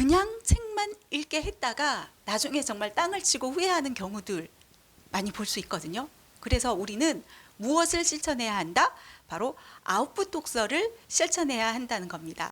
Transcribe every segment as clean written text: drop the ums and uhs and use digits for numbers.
그냥 책만 읽게 했다가 나중에 정말 땅을 치고 후회하는 경우들 많이 볼 수 있거든요. 그래서 우리는 무엇을 실천해야 한다? 바로 아웃풋 독서를 실천해야 한다는 겁니다.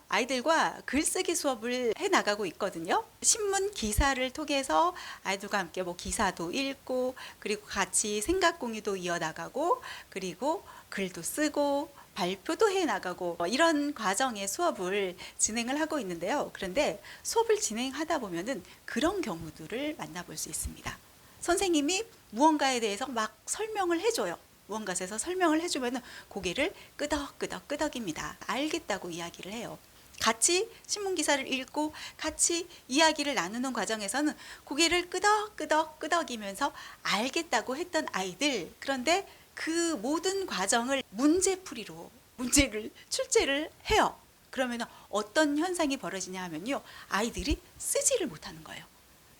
아이들과 글쓰기 수업을 해나가고 있거든요. 신문 기사를 통해서 아이들과 함께 기사도 읽고, 그리고 같이 생각 공유도 이어나가고, 그리고 글도 쓰고 발표도 해나가고, 이런 과정의 수업을 진행을 하고 있는데요. 그런데 수업을 진행하다 보면은 그런 경우들을 만나볼 수 있습니다. 선생님이 무언가에 대해서 막 설명을 해줘요. 무언가에서 설명을 해주면은 고개를 끄덕끄덕입니다. 알겠다고 이야기를 해요. 같이 신문 기사를 읽고 같이 이야기를 나누는 과정에서는 고개를 끄덕이면서 알겠다고 했던 아이들, 그런데 그 모든 과정을 문제풀이로 문제를 출제를 해요. 그러면 어떤 현상이 벌어지냐 하면요, 아이들이 쓰지를 못하는 거예요.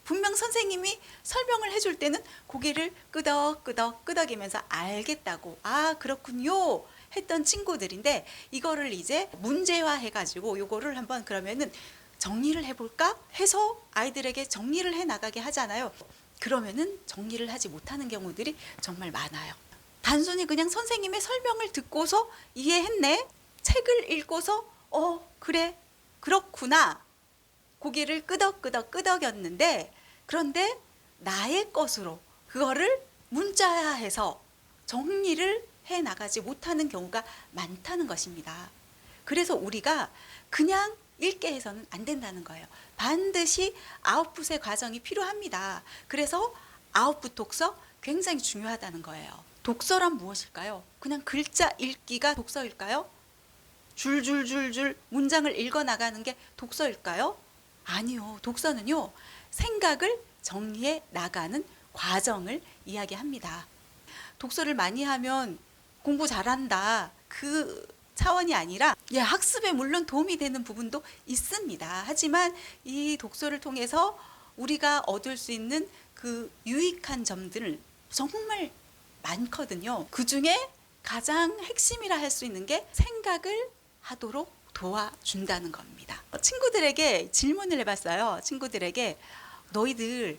분명 선생님이 설명을 해줄 때는 고개를 끄덕이면서 알겠다고, 아 그렇군요 했던 친구들인데, 이거를 이제 문제화 해가지고 요거를 한번 그러면은 정리를 해볼까 해서 아이들에게 정리를 해 나가게 하잖아요. 그러면은 정리를 하지 못하는 경우들이 정말 많아요. 단순히 그냥 선생님의 설명을 듣고서 이해했네, 책을 읽고서 그래 그렇구나 고개를 끄덕였는데, 그런데 나의 것으로 그거를 문자화해서 정리를 해 나가지 못하는 경우가 많다는 것입니다. 그래서 우리가 그냥 읽게 해서는 안 된다는 거예요. 반드시 아웃풋의 과정이 필요합니다. 그래서 아웃풋 독서 굉장히 중요하다는 거예요. 독서란 무엇일까요? 그냥 글자 읽기가 독서일까요? 줄줄줄줄 문장을 읽어 나가는 게 독서일까요? 아니요. 독서는요, 생각을 정리해 나가는 과정을 이야기합니다. 독서를 많이 하면 공부 잘한다, 그 차원이 아니라 학습에 물론 도움이 되는 부분도 있습니다. 하지만 이 독서를 통해서 우리가 얻을 수 있는 그 유익한 점들 정말 많거든요. 그 중에 가장 핵심이라 할 수 있는 게 생각을 하도록 도와준다는 겁니다. 친구들에게 질문을 해봤어요. 친구들에게 너희들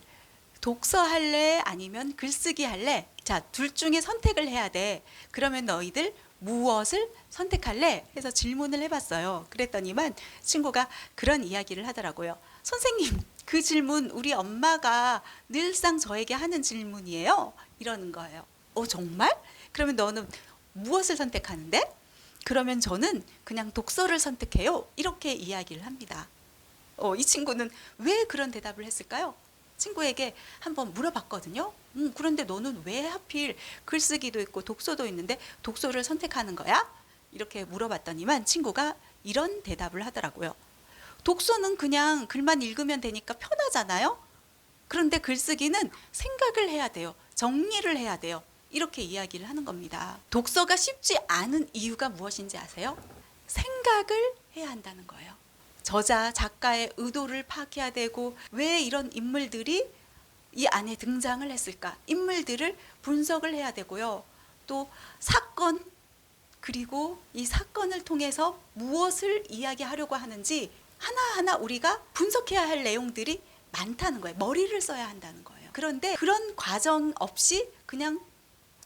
독서 할래 아니면 글쓰기 할래? 자, 둘 중에 선택을 해야 돼. 그러면 너희들 무엇을 선택할래? 해서 질문을 해봤어요. 그랬더니만 친구가 그런 이야기를 하더라고요. 선생님, 그 질문 우리 엄마가 늘상 저에게 하는 질문이에요. 이러는 거예요. 정말? 그러면 너는 무엇을 선택하는데? 그러면 저는 그냥 독서를 선택해요. 이렇게 이야기를 합니다. 이 친구는 왜 그런 대답을 했을까요? 친구에게 한번 물어봤거든요. 그런데 너는 왜 하필 글쓰기도 있고 독서도 있는데 독서를 선택하는 거야? 이렇게 물어봤더니만 친구가 이런 대답을 하더라고요. 독서는 그냥 글만 읽으면 되니까 편하잖아요. 그런데 글쓰기는 생각을 해야 돼요. 정리를 해야 돼요. 이렇게 이야기를 하는 겁니다. 독서가 쉽지 않은 이유가 무엇인지 아세요? 생각을 해야 한다는 거예요. 저자, 작가의 의도를 파악해야 되고, 왜 이런 인물들이 이 안에 등장을 했을까? 인물들을 분석을 해야 되고요. 또 사건, 그리고 이 사건을 통해서 무엇을 이야기하려고 하는지 하나하나 우리가 분석해야 할 내용들이 많다는 거예요. 머리를 써야 한다는 거예요. 그런데 그런 과정 없이 그냥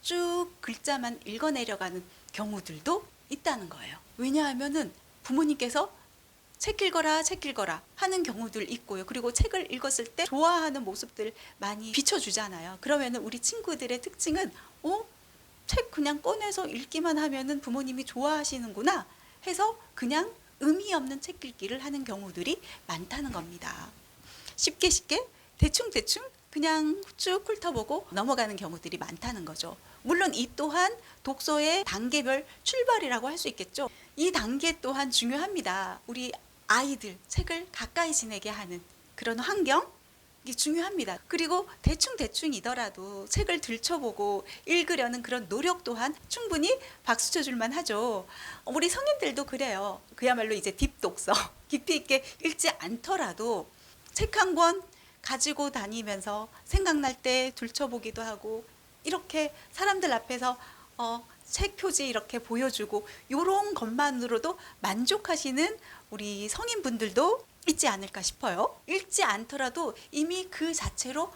쭉 글자만 읽어내려가는 경우들도 있다는 거예요. 왜냐하면은 부모님께서 책 읽어라 하는 경우들 있고요. 그리고 책을 읽었을 때 좋아하는 모습들 많이 비춰주잖아요. 그러면은 우리 친구들의 특징은 책 그냥 꺼내서 읽기만 하면은 부모님이 좋아하시는구나 해서 그냥 의미 없는 책 읽기를 하는 경우들이 많다는 겁니다. 쉽게 대충 그냥 쭉 훑어보고 넘어가는 경우들이 많다는 거죠. 물론 이 또한 독서의 단계별 출발이라고 할 수 있겠죠. 이 단계 또한 중요합니다. 우리 아이들 책을 가까이 지내게 하는 그런 환경, 이게 중요합니다. 그리고 대충이더라도 책을 들춰보고 읽으려는 그런 노력 또한 충분히 박수 쳐줄만 하죠. 우리 성인들도 그래요. 그야말로 이제 딥독서, 깊이 있게 읽지 않더라도 책 한 권 가지고 다니면서 생각날 때 들춰보기도 하고, 이렇게 사람들 앞에서 책 표지 이렇게 보여주고 이런 것만으로도 만족하시는 우리 성인분들도 있지 않을까 싶어요. 읽지 않더라도 이미 그 자체로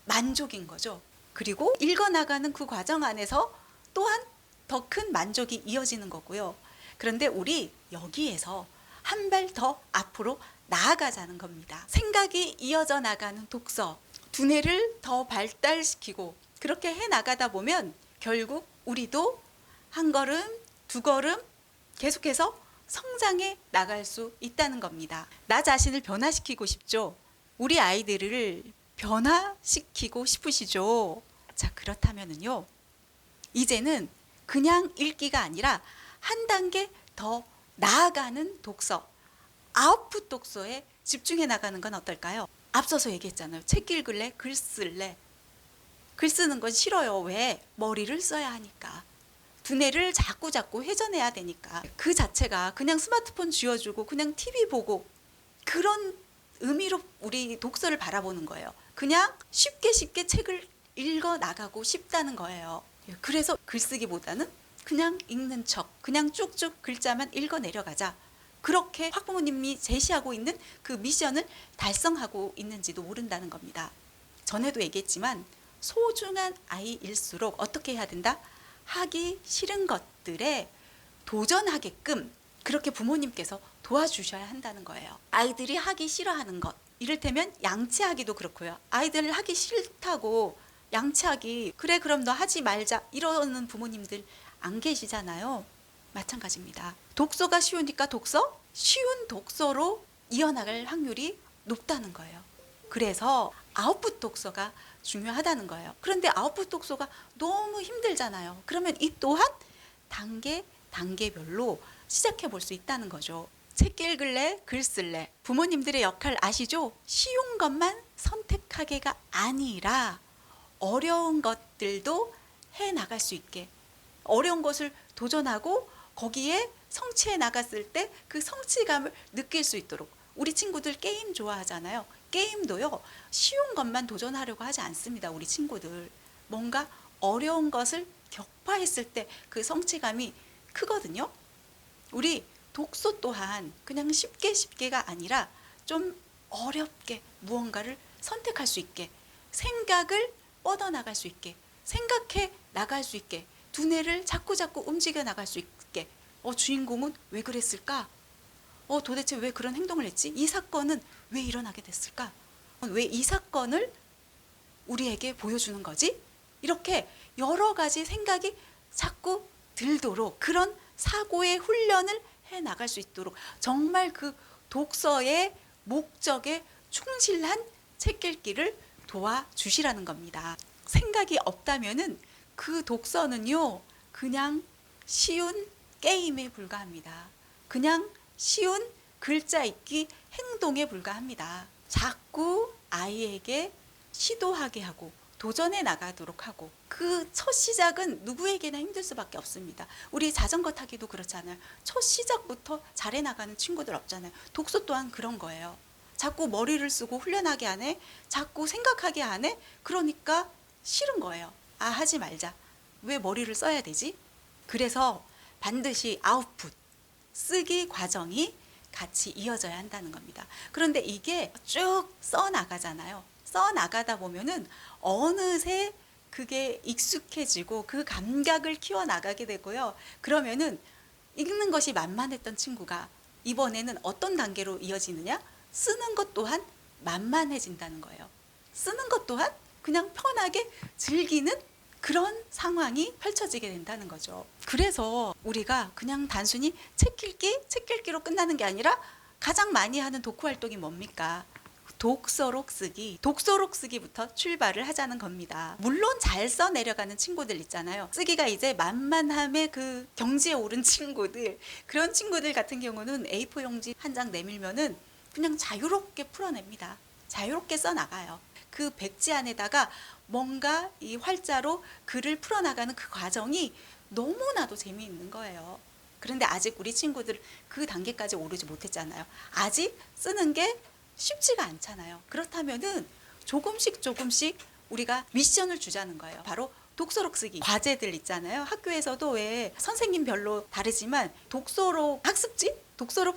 만족인 거죠. 그리고 읽어나가는 그 과정 안에서 또한 더 큰 만족이 이어지는 거고요. 그런데 우리 여기에서 한 발 더 앞으로 나아가자는 겁니다. 생각이 이어져 나가는 독서, 두뇌를 더 발달시키고 그렇게 해 나가다 보면 결국 우리도 한 걸음, 두 걸음 계속해서 성장해 나갈 수 있다는 겁니다. 나 자신을 변화시키고 싶죠? 우리 아이들을 변화시키고 싶으시죠? 자, 그렇다면은요, 이제는 그냥 읽기가 아니라 한 단계 더 나아가는 독서, 아웃풋 독서에 집중해 나가는 건 어떨까요? 앞서서 얘기했잖아요. 책 읽을래? 글 쓸래? 글 쓰는 건 싫어요. 왜? 머리를 써야 하니까. 두뇌를 자꾸 회전해야 되니까. 그 자체가 그냥 스마트폰 쥐어주고 그냥 TV 보고 그런 의미로 우리 독서를 바라보는 거예요. 그냥 쉽게 책을 읽어 나가고 싶다는 거예요. 그래서 글쓰기보다는 그냥 읽는 척, 그냥 쭉쭉 글자만 읽어 내려가자. 그렇게 학부모님이 제시하고 있는 그 미션을 달성하고 있는지도 모른다는 겁니다. 전에도 얘기했지만 소중한 아이일수록 어떻게 해야 된다? 하기 싫은 것들에 도전하게끔 그렇게 부모님께서 도와주셔야 한다는 거예요. 아이들이 하기 싫어하는 것, 이를테면 양치하기도 그렇고요. 아이들 하기 싫다고 양치하기, 그래 그럼 너 하지 말자 이러는 부모님들 안 계시잖아요. 마찬가지입니다. 독서가 쉬우니까 쉬운 독서로 이어나갈 확률이 높다는 거예요. 그래서 아웃풋 독서가 중요하다는 거예요. 그런데 아웃풋 독서가 너무 힘들잖아요. 그러면 이 또한 단계별로 시작해 볼 수 있다는 거죠. 책 읽을래? 글 쓸래? 부모님들의 역할 아시죠? 쉬운 것만 선택하게가 아니라 어려운 것들도 해 나갈 수 있게, 어려운 것을 도전하고 거기에 성취해 나갔을 때 그 성취감을 느낄 수 있도록. 우리 친구들 게임 좋아하잖아요. 게임도요, 쉬운 것만 도전하려고 하지 않습니다. 우리 친구들 뭔가 어려운 것을 격파했을 때 그 성취감이 크거든요. 우리 독서 또한 그냥 쉽게가 아니라 좀 어렵게 무언가를 선택할 수 있게, 생각을 뻗어나갈 수 있게, 생각해 나갈 수 있게, 두뇌를 자꾸 움직여 나갈 수 있게. 주인공은 왜 그랬을까? 도대체 왜 그런 행동을 했지? 이 사건은 왜 일어나게 됐을까? 왜 이 사건을 우리에게 보여주는 거지? 이렇게 여러 가지 생각이 자꾸 들도록, 그런 사고의 훈련을 해 나갈 수 있도록 정말 그 독서의 목적에 충실한 책 읽기를 도와주시라는 겁니다. 생각이 없다면은 그 독서는요, 그냥 쉬운 게임에 불과합니다. 그냥 쉬운 글자 읽기 행동에 불과합니다. 자꾸 아이에게 시도하게 하고 도전해 나가도록 하고, 그 첫 시작은 누구에게나 힘들 수밖에 없습니다. 우리 자전거 타기도 그렇잖아요. 첫 시작부터 잘해 나가는 친구들 없잖아요. 독서 또한 그런 거예요. 자꾸 머리를 쓰고 훈련하게 하네, 자꾸 생각하게 하네. 그러니까 싫은 거예요. 하지 말자. 왜 머리를 써야 되지? 그래서 반드시 아웃풋, 쓰기 과정이 같이 이어져야 한다는 겁니다. 그런데 이게 쭉 써나가잖아요. 써나가다 보면은 어느새 그게 익숙해지고 그 감각을 키워나가게 되고요. 그러면은 읽는 것이 만만했던 친구가 이번에는 어떤 단계로 이어지느냐? 쓰는 것 또한 만만해진다는 거예요. 쓰는 것 또한 그냥 편하게 즐기는 그런 상황이 펼쳐지게 된다는 거죠. 그래서 우리가 그냥 단순히 책 읽기로 끝나는 게 아니라 가장 많이 하는 독후 활동이 뭡니까? 독서록 쓰기부터 출발을 하자는 겁니다. 물론 잘 써내려가는 친구들 있잖아요. 쓰기가 이제 만만함의 그 경지에 오른 친구들, 그런 친구들 같은 경우는 A4 용지 한 장 내밀면은 그냥 자유롭게 풀어냅니다. 자유롭게 써나가요. 그 백지 안에다가 뭔가 이 활자로 글을 풀어나가는 그 과정이 너무나도 재미있는 거예요. 그런데 아직 우리 친구들 그 단계까지 오르지 못했잖아요. 아직 쓰는 게 쉽지가 않잖아요. 그렇다면은 조금씩 우리가 미션을 주자는 거예요. 바로 독서록 쓰기 과제들 있잖아요. 학교에서도 왜 선생님별로 다르지만 독서록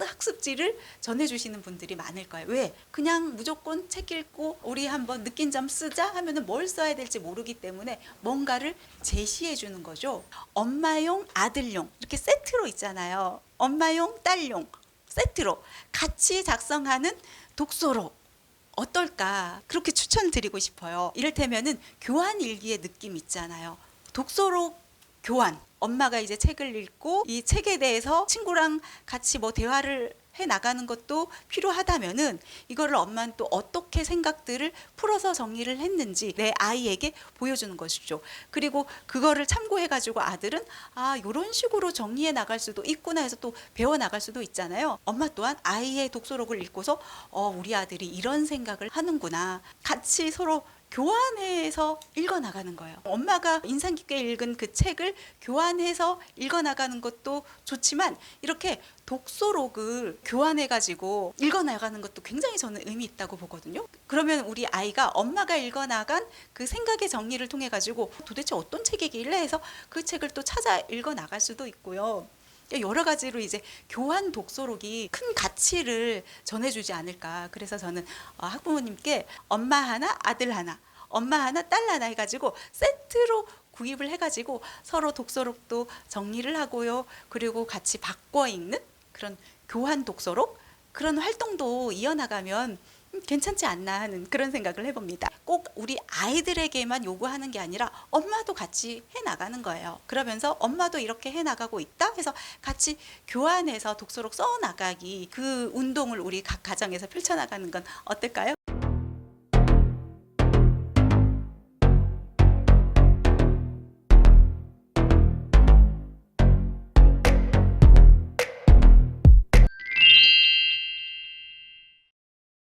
학습지를 전해주시는 분들이 많을 거예요. 왜? 그냥 무조건 책 읽고 우리 한번 느낀 점 쓰자 하면은 뭘 써야 될지 모르기 때문에 뭔가를 제시해 주는 거죠. 엄마용, 아들용 이렇게 세트로 있잖아요. 엄마용, 딸용 세트로 같이 작성하는 독서록 어떨까? 그렇게 추천드리고 싶어요. 이를테면은 교환 일기의 느낌 있잖아요. 독서록 교환. 엄마가 이제 책을 읽고 이 책에 대해서 친구랑 같이 뭐 대화를 해 나가는 것도 필요하다면은 이거를 엄마는 또 어떻게 생각들을 풀어서 정리를 했는지 내 아이에게 보여주는 것이죠. 그리고 그거를 참고해 가지고 아들은 이런 식으로 정리해 나갈 수도 있구나 해서 또 배워 나갈 수도 있잖아요. 엄마 또한 아이의 독서록을 읽고서 우리 아들이 이런 생각을 하는구나. 같이 서로 교환해서 읽어나가는 거예요. 엄마가 인상 깊게 읽은 그 책을 교환해서 읽어나가는 것도 좋지만 이렇게 독서록을 교환해가지고 읽어나가는 것도 굉장히 저는 의미 있다고 보거든요. 그러면 우리 아이가 엄마가 읽어나간 그 생각의 정리를 통해가지고 도대체 어떤 책이길래 해서 그 책을 또 찾아 읽어나갈 수도 있고요. 여러 가지로 이제 교환 독서록이 큰 가치를 전해주지 않을까. 그래서 저는 학부모님께 엄마 하나, 아들 하나, 엄마 하나, 딸 하나 해가지고 세트로 구입을 해가지고 서로 독서록도 정리를 하고요. 그리고 같이 바꿔 읽는 그런 교환 독서록 그런 활동도 이어나가면 괜찮지 않나 하는 그런 생각을 해봅니다. 꼭 우리 아이들에게만 요구하는 게 아니라 엄마도 같이 해나가는 거예요. 그러면서 엄마도 이렇게 해나가고 있다 해서 같이 교환해서 독서록 써나가기 그 운동을 우리 각 가정에서 펼쳐나가는 건 어떨까요?